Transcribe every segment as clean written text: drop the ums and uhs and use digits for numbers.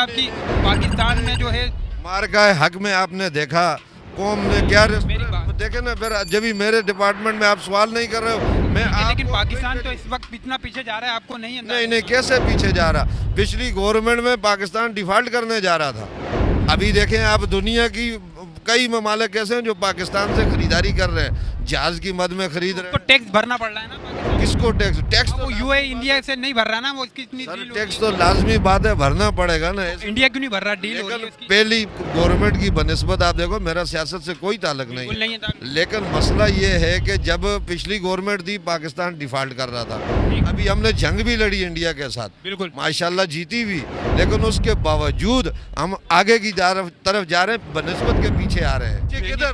आपकी पाकिस्तान में जो है मार का हक में आपने देखा कौम ने क्या मेरी बात- देखे ना फिर जब भी मेरे डिपार्टमेंट में आप सवाल नहीं कर रहे हो मैं लेकिन आपको पाकिस्तान तो इस वक्त इतना पीछे जा रहा है, आपको नहीं अंदाजा? नहीं नहीं कैसे पीछे जा रहा। पिछली गवर्नमेंट में पाकिस्तान डिफॉल्ट करने जा रहा था। अभी देखें आप दुनिया की कई ममालिक ऐसे हैं जो पाकिस्तान से खरीदारी कर रहे हैं, जहाज की मद में खरीद रहे तो हैं। टैक्स भरना पड़ रहा है ना पाकिस्तान? किसको टैक्स टैक्स वो यूए इंडिया से नहीं भर रहा ना, वो इसकी इतनी सर डील टैक्स हो तो लाजमी बात है भरना पड़ेगा ना। रही है। इंडिया क्यों नहीं भर रहा? डील हो रही है लेकिन उसकी? पहली गवर्नमेंट की बनस्बत आप देखो, मेरा सियासत से कोई ताल्लुक नहीं बिल्कुल है, नहीं है ताल्लुक। लेकिन मसला ये है कि जब पिछली गवर्नमेंट थी पाकिस्तान डिफॉल्ट कर रहा था। अभी हमने जंग भी लड़ी इंडिया के साथ, बिल्कुल माशाल्लाह जीती भी, लेकिन उसके बावजूद हम आगे की तरफ जा रहे हैं, बनस्बत के पीछे आ रहे हैं। किधर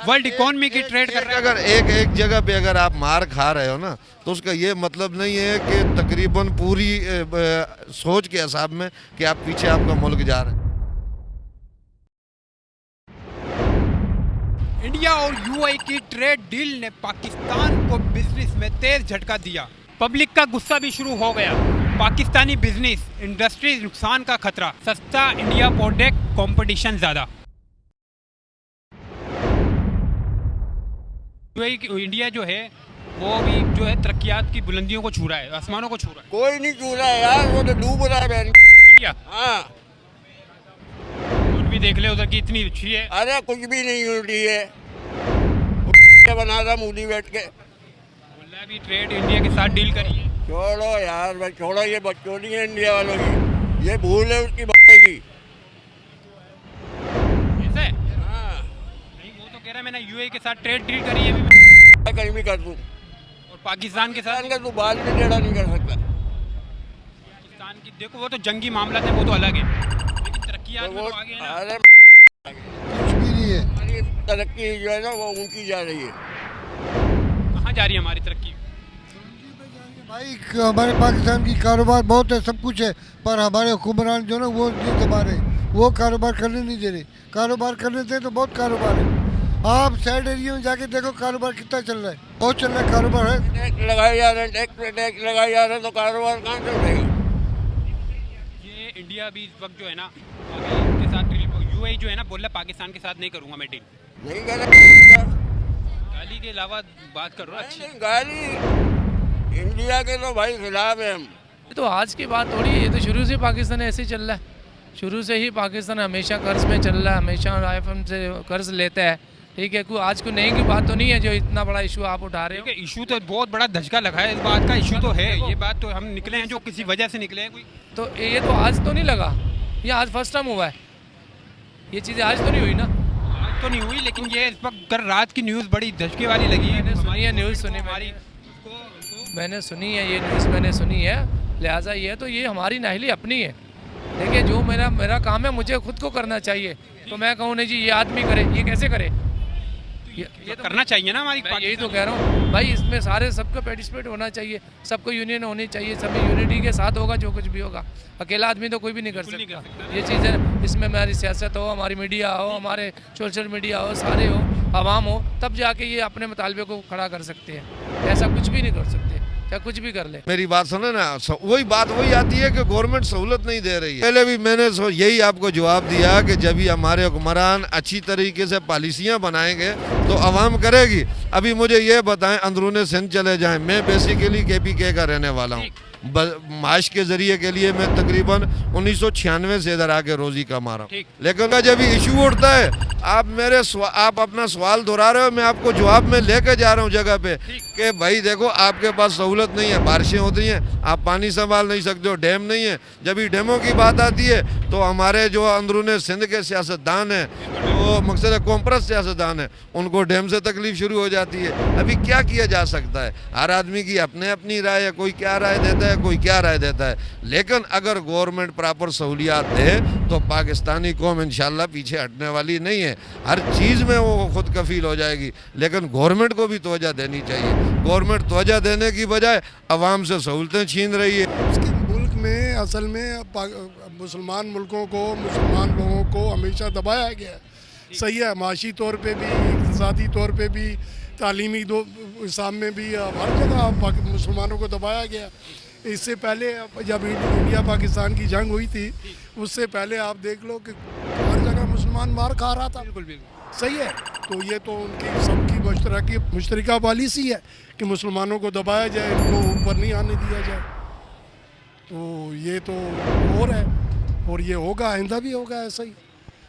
वर्ल्ड इकोनॉमी की ट्रेड कर रहा है। अगर एक जगह पे अगर आप मार खा रहे हो ना, तो उसका ये मतलब नहीं है कि तकरीबन पूरी सोच के हिसाब में कि आप पीछे आपका मुल्क जा रहे हैं। इंडिया और यूएई की ट्रेड डील ने पाकिस्तान को बिजनेस में तेज झटका दिया। पब्लिक का गुस्सा भी शुरू हो गया। पाकिस्तानी बिजनेस इंडस्ट्री नुकसान का खतरा, सस्ता इंडिया प्रोडक्ट, कंपटीशन ज्यादा। इंडिया जो है वो भी जो है तरक्कियात की बुलंदियों को छू रहा है, आसमानों को छू रहा है। कोई नहीं छू रहा है यार, वो तो डूब रहा है बहन। इंडिया हाँ, भी देख ले उधर की इतनी अच्छी है। अरे कुछ भी नहीं उल्टी है, बना रहा मूली बैठ के। बोल रहा है अभी ट्रेड इंडिया के साथ डील करी है। छोड़ो यार भाई, छोड़ो, ये बकचोदी है इंडिया वालों की, ये भूल है उसकी बच्चे की। ऐसा है? हाँ, नहीं, वो तो कह रहा है मैंने यूएई के साथ ट्रेड डील करी है अभी मैं कहीं भी कर दूँ, और पाकिस्तान के साथ। का तू बाल भी टेढ़ा नहीं कर सकता। पाकिस्तान की देखो वो तो जंगी मामला है, वो तो अलग है, लेकिन तरक्कियात तो में वो तो आगे है ना। अरे कुछ भी नहीं है। हमारी तरक्की जो है ना वो ऊंची जा रही है। कहाँ जा रही है हमारी तरक्की? भाई हमारे पाकिस्तान की कारोबार बहुत है, सब कुछ है, पर हमारे हुक्मरान जो ना वो नहीं दबा रहे, वो कारोबार करने नहीं दे रहे। कारोबार करने दें तो बहुत कारोबार है। आप साइड एरिया में जाके देखो कारोबार कितना चल रहा है, बहुत चल रहा है कारोबार है। टैक्स लगाए जा रहे हैं, टैक्स पे टैक्स लगाए जा रहे हैं, तो कारोबार कहाँ से उठेगा? ये इंडिया भी इस वक्त जो है ना अभी इसके साथ यूएई जो है ना बोल रहा है पाकिस्तान के साथ नहीं करूँगा मैं डील। नहीं करेगा। गाली के अलावा बात कर रहा हूँ अच्छी। गाली इंडिया के तो भाई खिलाफ है हम। ये तो आज की बात थोड़ी है, ये तो शुरू से पाकिस्तान ऐसे ही चल रहा है। शुरू से ही पाकिस्तान हमेशा कर्ज में चल रहा है, हमेशा आईएमएफ से कर्ज लेता है। ठीक है, कोई आज को नहीं की बात तो नहीं है जो इतना बड़ा इशू आप उठा रहे हो। देखिए इशू तो बहुत बड़ा धचका लगा है, इस बात का इशू तो है, ये बात तो हम निकले हैं जो किसी वजह से निकले हैं। कोई तो ये तो आज तो नहीं लगा, ये आज फर्स्ट टाइम हुआ है, ये चीज़ें आज तो नहीं हुई ना। आज तो नहीं हुई, लेकिन ये इस वक्त कल रात की न्यूज़ बड़ी धचके वाली लगी है। मैंने सुनी है न्यूज़, सुनी हमारी मैंने सुनी है, ये न्यूज़ मैंने सुनी है, लिहाजा ये तो ये हमारी नाहली अपनी है। देखिए जो मेरा काम है मुझे खुद को करना चाहिए, तो मैं कहूँ नहीं जी ये आदमी करे, ये कैसे करे? ये तो करना चाहिए ना हमारी। मैं यही तो कह रहा हूँ भाई, इसमें सारे सबका पार्टिसिपेट होना चाहिए, सबको यूनियन होनी चाहिए, सभी यूनिटी के साथ होगा जो कुछ भी होगा। अकेला आदमी तो कोई भी नहीं कर बिल्कुल नहीं कर सकता। सकता। ये चीज़ें इसमें हमारी सियासत हो, हमारी मीडिया हो, हमारे सोशल मीडिया हो, सारे हो, आवाम हो, तब जाके ये अपने मुतालबे को खड़ा कर सकते हैं। ऐसा कुछ भी नहीं कर सकते, चाहे कुछ भी कर ले। मेरी बात सुने ना, वही बात वही आती है कि गवर्नमेंट सहूलत नहीं दे रही है। पहले भी मैंने यही आपको जवाब दिया कि जब भी हमारे हुक्मरान अच्छी तरीके से पॉलिसियां बनाएंगे तो आवाम करेगी। अभी मुझे ये बताएं, अंदरूने सिंध चले जाएं, मैं बेसिकली केपीके का रहने वाला हूँ। माश के जरिए के लिए मैं तकरीबन 1996 से इधर आके रोजी कमा रहा हूँ, लेकिन जब इशू उठता है आप अपना सवाल दोहरा रहे हो, मैं आपको जवाब में लेके जा रहा हूँ जगह पे कि भाई देखो आपके पास सहूलत नहीं है, बारिशें होती हैं, आप पानी संभाल नहीं सकते हो, डैम नहीं है। जब भी डैमों की बात आती है तो हमारे जो अंदरूने सिंध के सियासतदान हैं, जो मकसद कॉम्प्रेस सियासतदान हैं, उनको डैम से तकलीफ शुरू हो जाती है। अभी क्या किया जा सकता है? हर आदमी की अपने अपनी राय है, कोई क्या राय देता है, कोई क्या राय देता है, लेकिन अगर गवर्नमेंट प्रॉपर सहूलियात दे तो पाकिस्तानी कौम इंशाल्लाह पीछे हटने वाली नहीं है। हर चीज़ में वो खुद कफील हो जाएगी, लेकिन गवर्नमेंट को भी तवज्जो देनी चाहिए। गवर्नमेंट तवज्जो देने की बजाय आवाम से सहूलतें छीन रही है। उसके मुल्क में असल में मुसलमान मुल्कों को, मुसलमान लोगों को हमेशा दबाया गया है। सही है, माशी तौर पे भी, इक़्तिसादी तौर पे भी, तालीमी हिसाब में भी, हर जगह मुसलमानों को दबाया गया। इससे पहले जब इंडिया पाकिस्तान की जंग हुई थी, उससे पहले आप देख लो कि हर जगह मुसलमान मार खा रहा था। बिल्कुल बिल्कुल। सही है, तो ये तो उनकी सबकी मुश्तरका पॉलिसी है कि मुसलमानों को दबाया जाए, इनको ऊपर नहीं आने दिया जाए। तो ये तो और है, और ये होगा, आइंदा भी होगा ऐसा ही।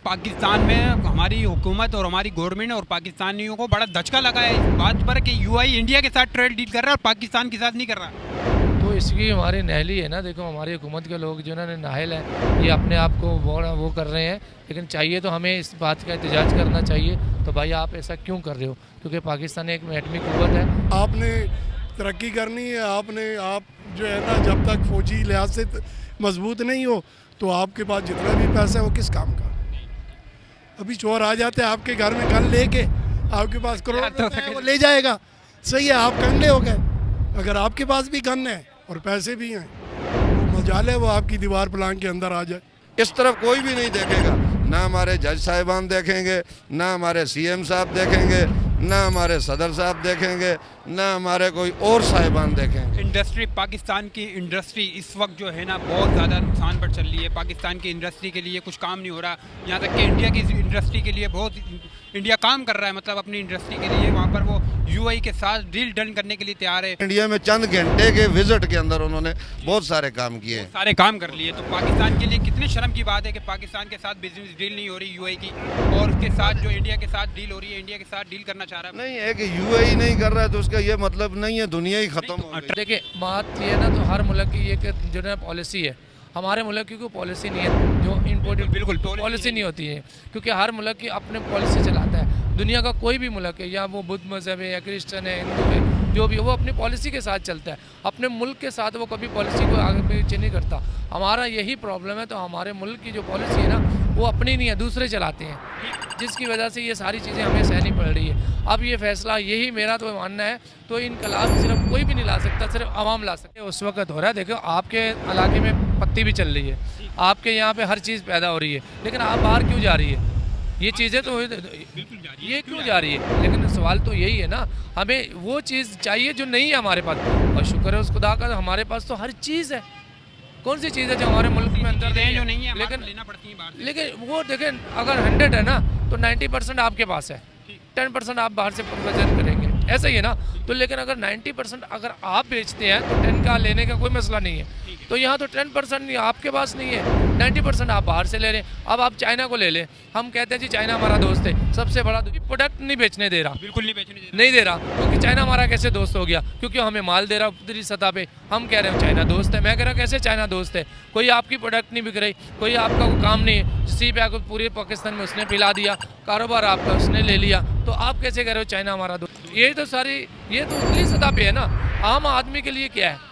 पाकिस्तान में हमारी हुकूमत और हमारी गवर्नमेंट और पाकिस्तानियों को बड़ा धचका लगा है इस बात पर कि यूआई इंडिया के साथ ट्रेड डील कर रहा है और पाकिस्तान के साथ नहीं कर रहा। तो इसकी हमारी नहली है ना, देखो हमारी हुकूमत के लोग जो ना नाहल हैं, ये अपने आप को बड़ा वो कर रहे हैं, लेकिन चाहिए तो हमें इस बात का एहतजाज करना चाहिए। तो भाई आप ऐसा क्यों कर रहे हो? क्योंकि पाकिस्तान एक एटमी कुव्वत है। आपने तरक्की करनी है, आप जो है ना, जब तक फौजी लिहाज से मजबूत नहीं हो तो आपके पास जितना भी पैसा है वो किस काम का। अभी चोर आ जाते हैं आपके घर में गन लेके, आपके पास करोड़ रुपए हैं, वो ले जाएगा। सही है, आप कंगले हो गए। अगर आपके पास भी गन है और पैसे भी हैं, वो मजाल है वो आपकी दीवार प्लान के अंदर आ जाए। इस तरफ कोई भी नहीं देखेगा, ना हमारे जज साहिबान देखेंगे, ना हमारे सीएम साहब देखेंगे, ना हमारे सदर साहब देखेंगे, ना हमारे कोई और साहिबान देखेंगे। इंडस्ट्री, पाकिस्तान की इंडस्ट्री इस वक्त जो है ना बहुत ज़्यादा नुकसान पर चल रही है। पाकिस्तान की इंडस्ट्री के लिए कुछ काम नहीं हो रहा, यहाँ तक कि इंडिया की इंडस्ट्री के लिए बहुत इंडिया काम कर रहा है, मतलब अपनी इंडस्ट्री के लिए वहाँ पर वो यूआई के साथ डील डन करने के लिए तैयार है। इंडिया में चंद घंटे के विजिट के अंदर उन्होंने बहुत सारे काम किए, सारे काम कर लिए। तो पाकिस्तान के लिए कितने शर्म की बात है कि पाकिस्तान के साथ बिजनेस डील नहीं हो रही यूआई की, और उसके साथ जो इंडिया के साथ डील हो रही है, इंडिया के साथ डील करना चाह रहा है। नहीं है कि यूएई नहीं कर रहा है तो उसका ये मतलब नहीं है दुनिया ही खत्म हो गई। देखिए बात ये है ना, तो हर मुल्क की एक जो है पॉलिसी है। हमारे मुल्क की कोई पॉलिसी नहीं है जो इम्पोर्टेड, बिल्कुल पॉलिसी नहीं होती है, क्योंकि हर मुल्क की अपने पॉलिसी चलाता है। दुनिया का कोई भी मुल्क है, या वो बुद्ध मज़हब है या क्रिश्चन है, हिंदू है, जो भी, वो अपनी पॉलिसी के साथ चलता है। अपने मुल्क के साथ वो कभी पॉलिसी को आगे पीछे नहीं करता। हमारा यही प्रॉब्लम है। तो हमारे मुल्क की जो पॉलिसी है ना, वो अपनी नहीं है, दूसरे चलाते हैं, जिसकी वजह से ये सारी चीज़ें हमें सहनी पड़ रही है। अब ये फैसला, यही मेरा तो मानना है, तो इनकलाब सिर्फ कोई भी नहीं ला सकता, सिर्फ आवाम ला सकते। उस वक्त हो रहा है, देखो आपके इलाके में पत्ती भी चल रही है, आपके यहाँ पे हर चीज़ पैदा हो रही है, लेकिन आप बाहर क्यों जा रही है? ये चीज़ें तो ये क्यों जा रही है? लेकिन सवाल तो यही है ना, हमें वो चीज़ चाहिए जो नहीं है हमारे पास। और शुक्र है उस खुदा का, हमारे पास तो हर चीज़ है। कौन सी चीज़ है जो हमारे मुल्क में अंदर नहीं जो नहीं है, लेकिन लेना पड़ती है बाहर से। लेकिन वो देखें, अगर 100 है ना तो 90% आपके पास है, 10% आप बाहर से प्रोवाइड करेंगे, ऐसा ही है ना। तो लेकिन अगर 90% अगर आप बेचते हैं तो 10 का लेने का कोई मसला नहीं है। तो यहाँ तो 10% नहीं, आपके पास नहीं है, 90% आप बाहर से ले रहे हैं। अब आप चाइना को ले लें, हम कहते हैं जी चाइना हमारा दोस्त है, सबसे बड़ा प्रोडक्ट नहीं बेचने दे रहा, बिल्कुल नहीं बेचने नहीं दे रहा, क्योंकि चाइना हमारा कैसे दोस्त हो गया? क्योंकि हमें माल दे रहा उतरी सतह पे। हम कह रहे हैं चाइना दोस्त है, मैं कह रहा हूँ कैसे चाइना दोस्त है? कोई आपकी प्रोडक्ट नहीं बिक रही, कोई आपका कोई काम नहीं है, सी पे पूरे पाकिस्तान में उसने पिला दिया, कारोबार आपका उसने ले लिया, तो आप कैसे कह रहे हो चाइना हमारा दोस्त? ये तो सारी, ये तो उतली सतह पे है ना। आम आदमी के लिए क्या है?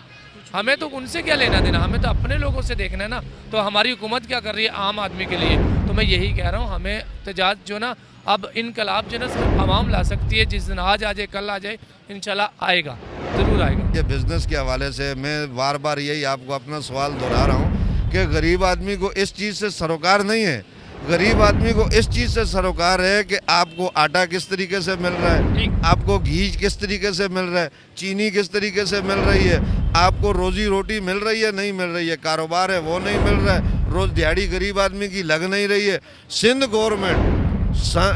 हमें तो उनसे क्या लेना देना, हमें तो अपने लोगों से देखना है ना। तो हमारी हुकूमत क्या कर रही है आम आदमी के लिए? तो मैं यही कह रहा हूँ, हमें एहतजाज जो ना, अब इनकलाब जो ना सिर्फ आवाम ला सकती है। जिस दिन आज आ जाए, कल आ जाए, इंशाल्लाह आएगा, ज़रूर आएगा। ये बिजनेस के हवाले से मैं बार बार यही आपको अपना सवाल दोहरा रहा हूँ कि गरीब आदमी को इस चीज़ से सरोकार नहीं है। गरीब आदमी को इस चीज़ से सरोकार है कि आपको आटा किस तरीके से मिल रहा है, आपको घी किस तरीके से मिल रहा है, चीनी किस तरीके से मिल रही है, आपको रोजी रोटी मिल रही है नहीं मिल रही है, कारोबार है वो नहीं मिल रहा है, रोज़ दिहाड़ी गरीब आदमी की लग नहीं रही है। सिंध गवर्नमेंट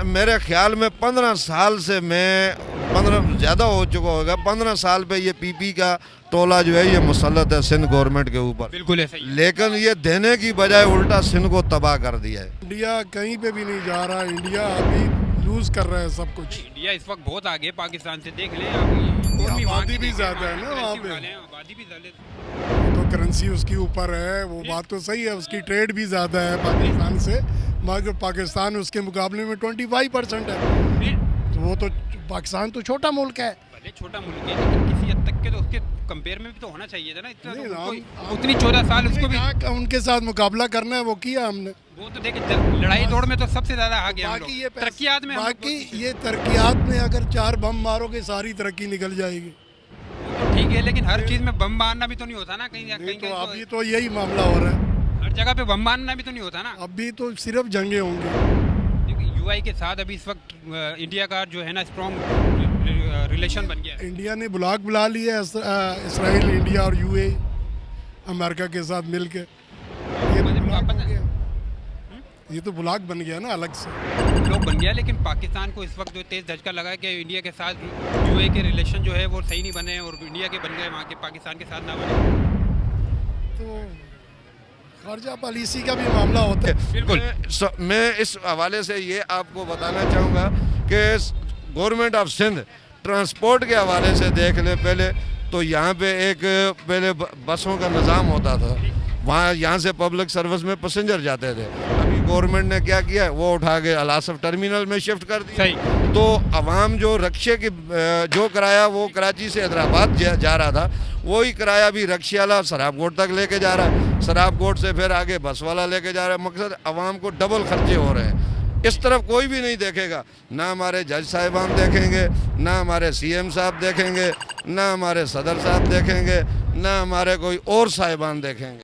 मेरे ख्याल में 15 साल से, मैं 15 ज़्यादा हो चुका होगा, 15 साल पे ये पीपी का टोला जो है ये मुसल्लत है सिंध गवर्नमेंट के ऊपर। बिल्कुल ऐसा ही। लेकिन ये देने की बजाय उल्टा सिंध को तबाह कर दिया है। इंडिया कहीं पे भी नहीं जा रहा, इंडिया अभी लूज कर रहा है सब कुछ। इंडिया इस वक्त बहुत आगे पाकिस्तान से, देख लें आप। आबादी भी ज़्यादा है ना वहाँ पे, आबादी भी ज़्यादा, तो करेंसी उसकी ऊपर है, वो बात तो सही है, उसकी ट्रेड भी ज़्यादा है पाकिस्तान से, मगर पाकिस्तान उसके मुकाबले में 25% है। तो वो तो पाकिस्तान तो छोटा मुल्क है, भले छोटा मुल्क है, लेकिन किसी हद तक के तो उसके कंपेयर में भी तो होना चाहिए था ना। इतना नहीं, तो उतनी 14 साल उसको भी उनके साथ मुकाबला करना है, वो किया हमने। वो तो देखे लड़ाई दौड़ में तो सबसे ज्यादा आगे हम बाकी लोग। ये तरक्कियात में हम लोग बाकी बहुत ये तरक्कियात में अगर 4 बम मारोगे सारी तरक्की निकल जाएगी। तो ठीक है, लेकिन हर चीज में बम मारना भी तो नहीं होता ना। कहीं नहीं, तो कहीं अभी तो यही मामला हो रहा है, हर जगह पे बम मारना भी तो नहीं होता ना। अभी तो सिर्फ जंगे होंगी। यूआई के साथ अभी इस वक्त इंडिया का जो है ना स्ट्रॉन्ग रिलेशन बन गया है। इंडिया ने ब्लॉक बुला लिया इसराइल, इंडिया और यूए अमेरिका के साथ मिलके, ये ब्लॉक हो गया। ये तो ब्लॉक बन गया ना अलग से। लोग बन गया, लेकिन पाकिस्तान को इस वक्त जो तेज झटका लगा है कि इंडिया के साथ यूए के रिलेशन जो है वो सही नहीं बने और इंडिया के बन गए, वहाँ के पाकिस्तान के साथ ना बने। तो खारजा पॉलिसी का भी मामला होता है। बिल्कुल। मैं इस हवाले से ये आपको बताना चाहूँगा कि गवर्नमेंट ऑफ सिंध ट्रांसपोर्ट के हवाले से देख ले पहले तो यहाँ पे एक पहले बसों का निज़ाम होता था, वहाँ यहाँ से पब्लिक सर्विस में पैसेंजर जाते थे। अभी गवर्नमेंट ने क्या किया, वो उठा के अलासफ टर्मिनल में शिफ्ट कर दिया। सही। तो अवाम जो रक्शे की जो किराया वो कराची से हैदराबाद जा रहा था, वही किराया भी रक्शे वाला सराबकोट तक लेके जा रहा है, सराबकोट से फिर आगे बस वाला लेके जा रहा है। मकसद अवाम को डबल खर्चे हो रहे हैं। इस तरफ कोई भी नहीं देखेगा, ना हमारे जज साहिबान देखेंगे, ना हमारे सीएम साहब देखेंगे, ना हमारे सदर साहब देखेंगे, ना हमारे कोई और साहिबान देखेंगे।